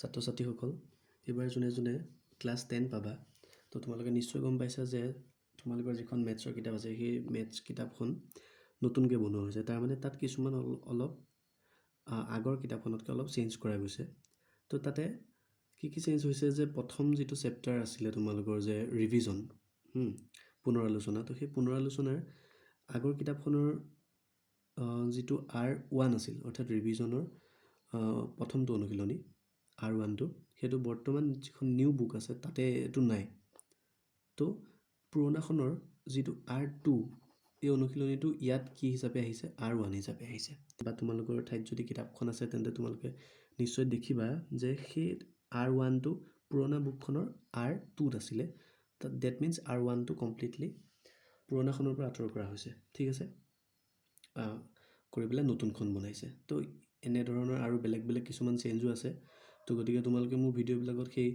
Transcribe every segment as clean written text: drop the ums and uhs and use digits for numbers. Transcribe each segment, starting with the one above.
ছাত্ৰ ছাত্ৰীসকল এইবাৰ যোনে ক্লাছ 10 পাবা তো তোমালোকে নিশ্চয় গম পাইছা যে তোমালোকৰ যিখন মেথছৰ কিতাপ আছে সেই মেথছ কিতাপখন নতুনকৈ বনোৱা হৈছে তাৰমানে তাত কিছুমান অলপ আগৰ কিতাপখনতকৈ অলপ চেঞ্জ কৰা গৈছে তো তাতে কি চেঞ্জ হৈছে যে প্ৰথম যিটো চেপ্টাৰ আছিলে তোমালোকৰ যে ৰিভিজন পুনৰালোচনা তো সেই পুনৰালোচনাৰ আগৰ কিতাপখনৰ যিটো R1 আছিল অৰ্থাৎ ৰিভিজনৰ প্ৰথমটো অনুশীলনী R1টো সেইটো বৰ্তমান যিখন নিউ বুক আছে তাতে এইটো নাই তো পুৰণাখনৰ যিটো R2 এই অনুশীলনীটো ইয়াত কি হিচাপে আহিছে R1 হিচাপে আহিছে বা তোমালোকৰ ঠাইত যদি কিতাপখন আছে তেন্তে তোমালোকে নিশ্চয় দেখিবা যে সেই R1টো পুৰণা বুকখনৰ R2ত আছিলে দ্যাট মিন্স R1টো কমপ্লিটলি পুৰণাখনৰ পৰা আঁতৰ কৰা হৈছে ঠিক আছে কৰি পেলাই নতুনখন বনাইছে তো এনেধৰণৰ আৰু বেলেগ কিছুমান চেঞ্জো আছে তো গতিকে তোমালোকে মোৰ ভিডিঅ'বিলাকত সেই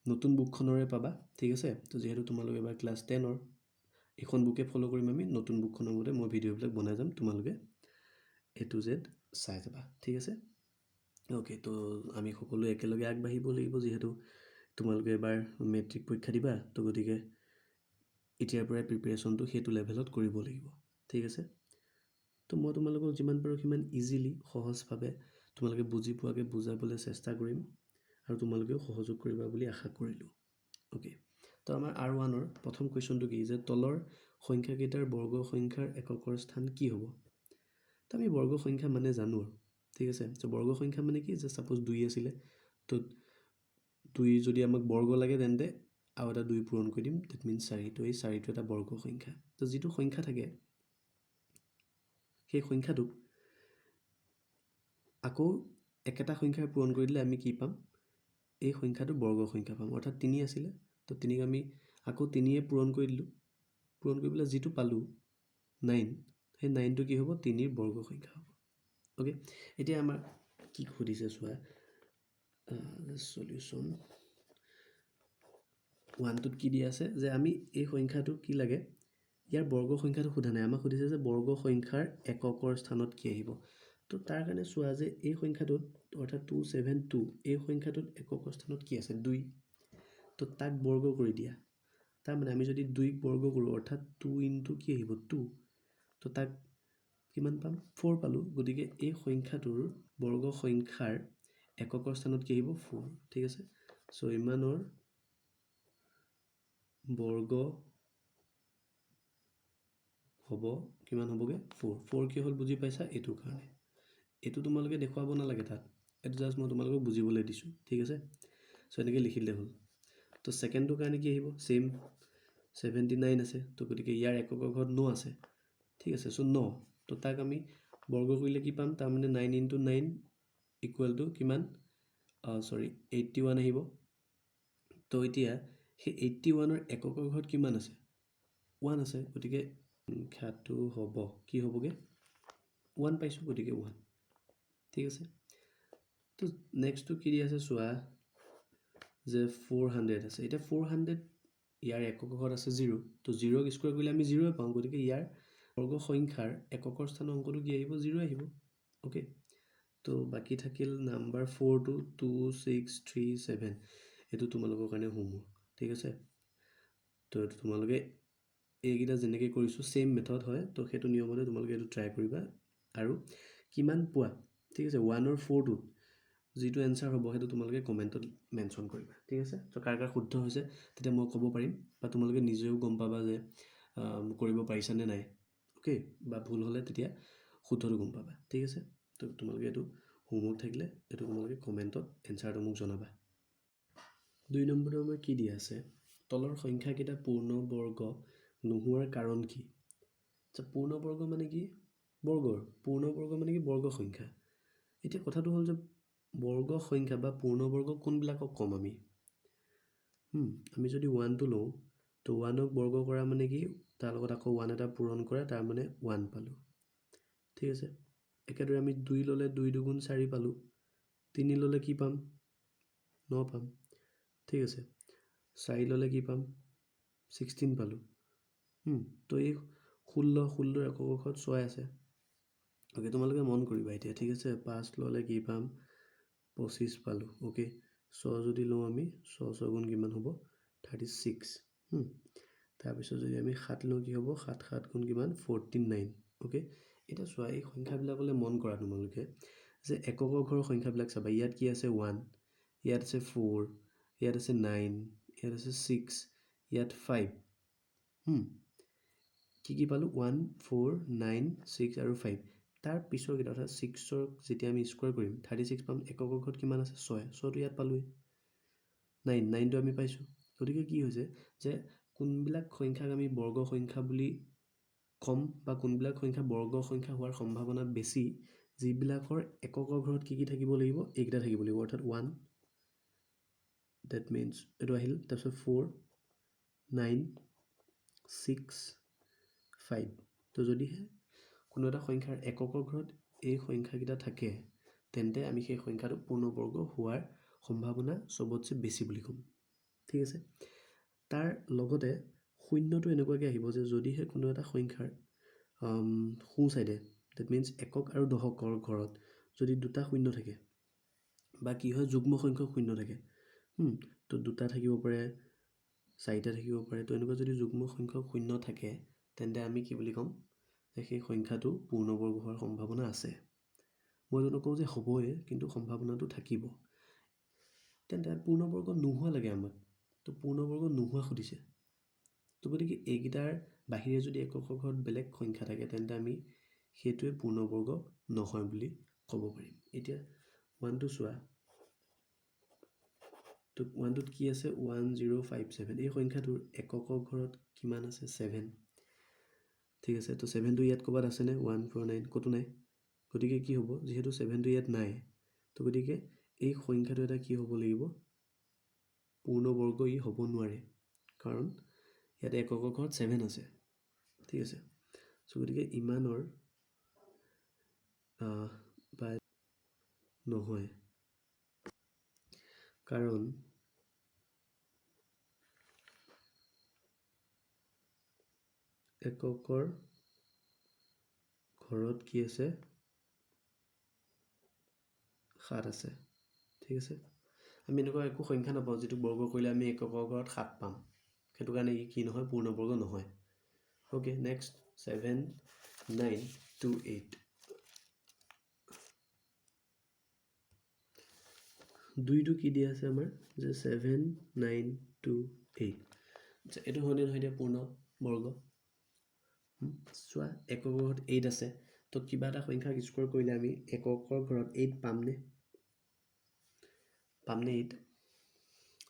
নতুন বুকখনৰে পাবা ঠিক আছে তো যিহেতু তোমালোকে এবাৰ ক্লাছ 10ৰ এখন বুকে ফলো কৰিম আমি নতুন বুকখনৰ মতে মই ভিডিঅ'বিলাক বনাই যাম তোমালোকে A to Z চাই যাবা ঠিক আছে ওকে তো আমি সকলো একেলগে আগবাঢ়িব লাগিব যিহেতু তোমালোকে এবাৰ মেট্ৰিক পৰীক্ষা দিবা তো গতিকে এতিয়াৰ পৰাই প্ৰিপাৰেশ্যনটো সেইটো লেভেলত কৰিব লাগিব ঠিক আছে তো মই তোমালোকক যিমান পাৰোঁ সিমান ইজিলি সহজভাৱে তোমালোকে বুজি পোৱাকৈ বুজাবলৈ চেষ্টা কৰিম আৰু তোমালোকেও সহযোগ কৰিবা বুলি আশা কৰিলোঁ ওকে তো আমাৰ R1ৰ প্ৰথম কুৱেশ্যনটো কি যে তলৰ সংখ্যাকেইটাৰ বৰ্গ সংখ্যাৰ এককৰ স্থান কি হ'ব তো আমি বৰ্গ সংখ্যা মানে জানো ঠিক আছে তো বৰ্গ সংখ্যা মানে কি যে সাপোজ 2 আছিলে তো 2 যদি আমাক বৰ্গ লাগে তেন্তে আৰু এটা 2 পূৰণ কৰি দিম দ্যাট মিন্স 4 তো এই 4টো এটা বৰ্গ সংখ্যা তো যিটো সংখ্যা থাকে সেই সংখ্যাটোক আকৌ একেটা সংখ্যাৰ পূৰণ কৰি দিলে আমি কি পাম এই সংখ্যাটো বৰ্গ সংখ্যা পাম অৰ্থাৎ 3 আছিলে তো 3ক আমি আকৌ 3য়ে পূৰণ কৰি দিলোঁ পূৰণ কৰি পেলাই যিটো পালোঁ 9 সেই 9টো কি হ'ব 3ৰ বৰ্গ সংখ্যা হ'ব ওকে এতিয়া আমাৰ কি সুধিছে চোৱা সলিউশন 1টোত কি দিয়া আছে যে আমি এই সংখ্যাটো কি লাগে ইয়াৰ বৰ্গ সংখ্যাটো সোধা নাই আমাক সুধিছে যে বৰ্গ সংখ্যাৰ এককৰ স্থানত কি আহিব তো তাৰ কাৰণে চোৱা যে এই সংখ্যাটোত অৰ্থাৎ 272 এই সংখ্যাটোত এককৰ স্থানত কি আছে 2 তো তাক বৰ্গ কৰি দিয়া তাৰ মানে আমি যদি 2ক বৰ্গ কৰোঁ অৰ্থাৎ 2 * কি আহিব 2 তো তাক কিমান পাম 4 পালোঁ গতিকে এই সংখ্যাটোৰ বৰ্গ সংখ্যাৰ এককৰ স্থানত কি আহিব 4 ঠিক আছে সো ইমানৰ বৰ্গ হ'ব কিমান হ'বগে 4 কি হ'ল বুজি পাইছা এইটো কাৰণে এইটো তোমালোকে দেখুৱাব নালাগে তাত এটা জাস্ট মই তোমালোকক বুজিবলৈ দিছোঁ ঠিক আছে সো এনেকৈ লিখিলে হ'ল তো সেকেন্ডৰ কাৰণে কি আহিব সেম 79 আছে তো গতিকে ইয়াৰ এককৰ ঘৰত 9 আছে ঠিক আছে সো 9 তো তাক আমি বৰ্গ কৰিলে কি পাম তাৰ মানে 9 * 9 = কিমান 81 আহিব তো এতিয়া সেই 81ৰ এককৰ ঘৰত কিমান আছে 1 আছে গতিকে সংখ্যাটো হ'ব কি হ'বগে 1 পাইছোঁ গতিকে 1 ঠিক আছে তো নেক্সটটো কি দিয়া আছে চোৱা যে 400 আছে এটা 400 ইয়াৰ এককৰ ঘৰত আছে 0 তো 0ক স্কয়াৰ কৰিলে আমি 0 পাওঁ গতিকে ইয়াৰ বৰ্গ সংখ্যাৰ এককৰ স্থানৰ অংকটো কি আহিব 0 আহিব ওকে তো বাকি থাকিল নাম্বাৰ 4 to 2637 এটো তোমালোকৰ কাৰণে হোমৱৰ্ক ঠিক আছে তো তোমালোকে এইকেইটা যেনেকৈ কৰিছোঁ সেম মেথড হয় তো সেইটো নিয়মতে তোমালোকে এইটো ট্ৰাই কৰিবা আৰু কিমান পোৱা ঠিক আছে 1 or 4 টো যিটো এনসাৰ হ'ব সেইটো তোমালোকে কমেন্টত মেনশন কৰিবা ঠিক আছে তো কাৰ শুদ্ধ হৈছে তেতিয়া মই ক'ব পাৰিম বা তোমালোকে নিজেও গম পাবা যে কৰিব পাৰিছা নে নাই ওকে বা ভুল হ'লে তেতিয়া শুদ্ধটো গম পাবা ঠিক আছে তো তোমালোকে এইটো হোমৱৰ্ক থাকিলে এইটো তোমালোকে কমেন্টত এনসাৰটো মোক জনাবা 2 নম্বৰৰ আমাৰ কি দিয়া আছে তলৰ সংখ্যাকেইটা পূৰ্ণ বৰ্গ নোহোৱাৰ কাৰণ কি আচ্ছা পূৰ্ণ বৰ্গ মানে কি পূৰ্ণ বৰ্গ মানে কি বৰ্গ সংখ্যা এতিয়া কথাটো হ'ল যে বৰ্গ সংখ্যা বা পূৰ্ণ বৰ্গ কোনবিলাকক কম আমি যদি 1 টো লওঁ তো 1ক বৰ্গ কৰা মানে কি তাৰ লগত আকৌ 1 এটা পূৰণ কৰা তাৰ মানে 1 পালোঁ ঠিক আছে একেদৰে আমি 2 ললে 2 * 2 = 4 পালোঁ 3 ললে কি পাম 9 পাম ঠিক আছে 4 ললে কি পাম 16 পালোঁ তো এই 16 এককৰ ঘৰত 6 আছে ওকে তোমালোকে মন কৰিবা এতিয়া ঠিক আছে 5 ললে কি পাম 25 পালোঁ ওকে 6 যদি লওঁ আমি 6 গুণ কিমান হ'ব 36 তাৰপিছত যদি আমি 7 লওঁ কি হ'ব 7 গুণ কিমান 49 অ'কে এতিয়া চোৱা এই সংখ্যাবিলাকলৈ মন কৰা তোমালোকে যে একক ঘৰৰ সংখ্যাবিলাক চাবা ইয়াত কি আছে 1 ইয়াত আছে 4 ইয়াত আছে 9 ইয়াত আছে 6 ইয়াত 5 কি পালোঁ 1 4 9 6 আৰু 5 তাৰ পিছৰ কেইটা অৰ্থাৎ 6ৰ যেতিয়া আমি স্কুৱাৰ কৰিম 36 পাম একক ঘৰত কিমান আছে 6 6টো ইয়াত পালোঁৱেই 9টো আমি পাইছোঁ গতিকে কি হৈছে যে কোনবিলাক সংখ্যাক আমি বৰ্গ সংখ্যা বুলি কম বা কোনবিলাক সংখ্যা বৰ্গ সংখ্যা হোৱাৰ সম্ভাৱনা বেছি যিবিলাকৰ একক ঘৰত কি থাকিব লাগিব এইকেইটা থাকিব লাগিব অৰ্থাৎ 1 ডেট মিনছ এইটো আহিল তাৰপিছত 4 9 6 5 তো যদিহে কোনো এটা সংখ্যাৰ এককৰ ঘৰত এই সংখ্যাকেইটা থাকে তেন্তে আমি সেই সংখ্যাটো পূৰ্ণবৰ্গ হোৱাৰ সম্ভাৱনা চবতছে বেছি বুলি ক'ম ঠিক আছে তাৰ লগতে শূন্যটো এনেকুৱাকৈ আহিব যে যদিহে কোনো এটা সংখ্যাৰ সোঁ চাইডে ডেট মিনছ একক আৰু দশকৰ ঘৰত যদি দুটা শূন্য থাকে বা কি হয় যুগ্ম সংখ্যক শূন্য থাকে তো দুটা থাকিব পাৰে 4টা থাকিব পাৰে তো এনেকুৱা যদি যুগ্ম সংখ্যক শূন্য থাকে তেন্তে আমি কি বুলি ক'ম যে সেই সংখ্যাটো পূৰ্ণবৰ্গ হোৱাৰ সম্ভাৱনা আছে মই এইটো নকওঁ যে হ'বই কিন্তু সম্ভাৱনাটো থাকিব তেন্তে পূৰ্ণবৰ্গ নোহোৱা লাগে আমাক তো পূৰ্ণবৰ্গ নোহোৱা সুধিছে তো গতিকে এইকেইটাৰ বাহিৰে যদি একক ঘৰত বেলেগ সংখ্যা থাকে তেন্তে আমি সেইটোৱে পূৰ্ণবৰ্গ নহয় বুলি ক'ব পাৰিম এতিয়া 1টো চোৱা তো 1টোত কি আছে 1057 এই সংখ্যাটোৰ এককৰ ঘৰত কিমান আছে 7 ঠিক আছে তো 7টো ইয়াত ক'ৰবাত আছেনে 149 ক'তো নাই গতিকে কি হ'ব যিহেতু 7টো ইয়াত নাই তো গতিকে এই সংখ্যাটো এটা কি হ'ব লাগিব পূৰ্ণবৰ্গ ই হ'ব নোৱাৰে কাৰণ ইয়াতে এককৰ ঘৰত 7 আছে ঠিক আছে চ' গতিকে ইমানৰ বা নহয় কাৰণ এককৰ ঘৰত কি আছে 7 আছে ঠিক আছে আমি এনেকুৱা একো সংখ্যা নাপাওঁ যিটো বৰ্গ কৰিলে আমি এককৰ ঘৰত 7 পাম সেইটো কাৰণে ই কি নহয় পূৰ্ণবৰ্গ নহয় অ'কে নেক্সট 7 9 2 8 দুইটো কি দিয়া আছে আমাৰ যে 7 9 2 8 এইটো হয়নে নহয় এতিয়া পূৰ্ণ বৰ্গ চোৱা এককৰ ঘৰত 8 আছে তো কিবা এটা সংখ্যাক স্কোৱাৰ কৰিলে আমি এককৰ ঘৰত 8 পামনে 8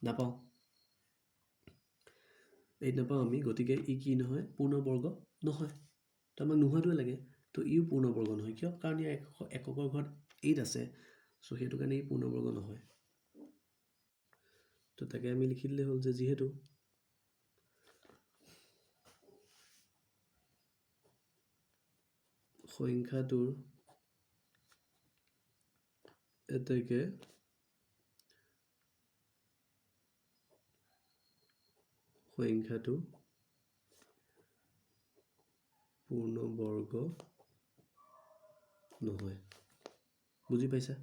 নাপাওঁ 8 নাপাওঁ আমি গতিকে ই কি নহয় পূৰ্ণবৰ্গ নহয় তো আমাক নোহোৱাটোৱে লাগে তো ইও পূৰ্ণবৰ্গ নহয় কিয় কাৰণ ইয়াৰ এককৰ ঘৰত 8 আছে চ' সেইটো কাৰণে ই পূৰ্ণবৰ্গ নহয় তো তাকে আমি লিখি দিলে হ'ল যে যিহেতু সংখ্যাটোৰ এতেকে সংখ্যাটো পূৰ্ণবৰ্গ নহয় বুজি পাইছা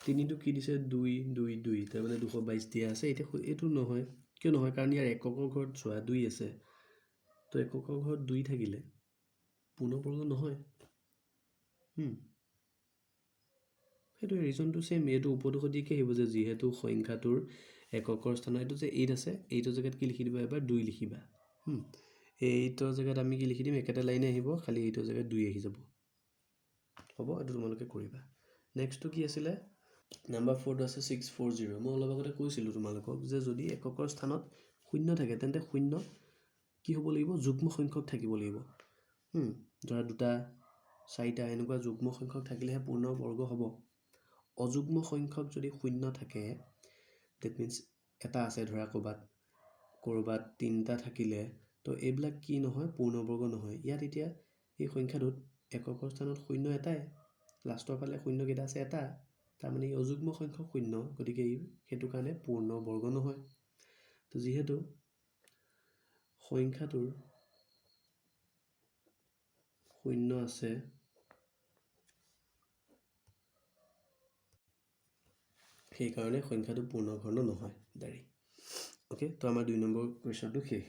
3টো কি দিছে 2 2 2 তাৰমানে 222 দিয়া আছে এতিয়া এইটো নহয় কিয় নহয় কাৰণ ইয়াৰ এককৰ ঘৰত চোৱা 2 আছে তো এককৰ ঘৰত 2 থাকিলে পূৰ্ণবৰ্গ নহয় সেইটোৱে ৰিজনটো ছেম এইটো উপদোষদিকে আহিব যে যিহেতু সংখ্যাটোৰ এককৰ স্থানত এইটো যে 8 আছে 8ৰ জেগাত কি লিখি দিবা এবাৰ 2 লিখিবা এই 8ৰ জেগাত আমি কি লিখি দিম একেটা লাইনে আহিব খালি 8ৰ জেগাত 2 আহি যাব হ'ব এইটো তোমালোকে কৰিবা নেক্সটটো কি আছিলে নাম্বাৰ 4টো আছে 640 মই অলপ আগতে কৈছিলোঁ তোমালোকক যে যদি এককৰ স্থানত শূন্য থাকে তেন্তে শূন্য কি হ'ব লাগিব যুগ্ম সংখ্যক থাকিব লাগিব ধৰা 2টা 4টা এনেকুৱা যুগ্ম সংখ্যক থাকিলেহে পূৰ্ণবৰ্গ হ'ব অযুগ্ম সংখ্যক যদি শূন্য থাকে ডেট মিনছ এটা আছে ধৰা ক'ৰবাত 3টা থাকিলে তো এইবিলাক কি নহয় পূৰ্ণবৰ্গ নহয় ইয়াত এতিয়া এই সংখ্যাটোত এককৰ স্থানত শূন্য এটাই লাষ্টৰ ফালে শূন্য কেইটা আছে এটা তাৰমানে ই অযুগ্ম সংখ্যক শূন্য গতিকে সেইটো কাৰণে পূৰ্ণবৰ্গ নহয় তো যিহেতু সংখ্যাটোৰ শূন্য আছে সেইকাৰণে সংখ্যাটো পূৰ্ণঘৰ্ণ নহয় ডাইৰেক্ট। অ'কে, তো আমাৰ 2 নম্বৰ কুৱেশ্যনটো শেষ।